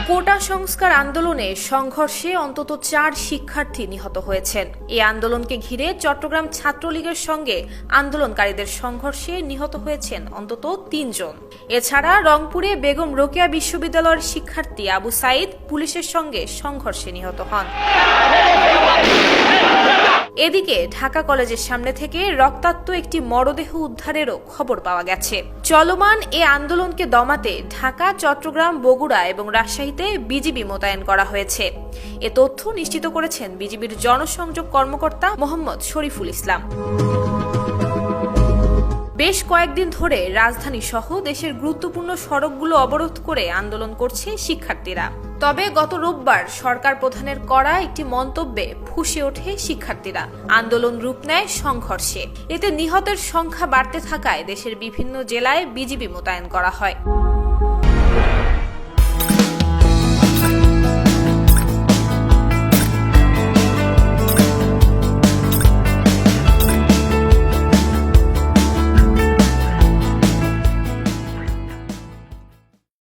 কোটা সংস্কার আন্দোলনে সংঘর্ষে অন্তত 4 শিক্ষার্থী নিহত হয়েছেন। এই আন্দোলনকে ঘিরে চট্টগ্রাম ছাত্রলীগের সঙ্গে আন্দোলনকারীদের সংঘর্ষে নিহত হয়েছেন অন্তত 3 জন। এছাড়া রংপুরে বেগম রোকেয়া বিশ্ববিদ্যালয়ের শিক্ষার্থী আবু সাইদ পুলিশের সঙ্গে সংঘর্ষে নিহত হন। এদিকে ঢাকা কলেজের সামনে থেকে রক্তাক্ত একটি মরদেহ উদ্ধারেরও খবর পাওয়া গেছে। চলমান এ আন্দোলনকে দমাতে ঢাকা, চট্টগ্রাম, বগুড়া এবং রাজশাহীতে বিজিবি মোতায়েন করা হয়েছে। এ তথ্য নিশ্চিত করেছেন বিজিবির জনসংযোগ কর্মকর্তা মোহাম্মদ শরীফুল ইসলাম। বেশ কয়েকদিন ধরে রাজধানী সহ দেশের গুরুত্বপূর্ণ সড়কগুলো অবরোধ করে আন্দোলন করছে শিক্ষার্থীরা। তবে গত রোববার সরকার প্রধানের করা একটি মন্তব্যে ফুঁসে ওঠে শিক্ষার্থীরা। আন্দোলন রূপ নেয় সংঘর্ষে। এতে নিহতের সংখ্যা বাড়তে থাকায় দেশের বিভিন্ন জেলায় বিজিবি মোতায়েন করা হয়।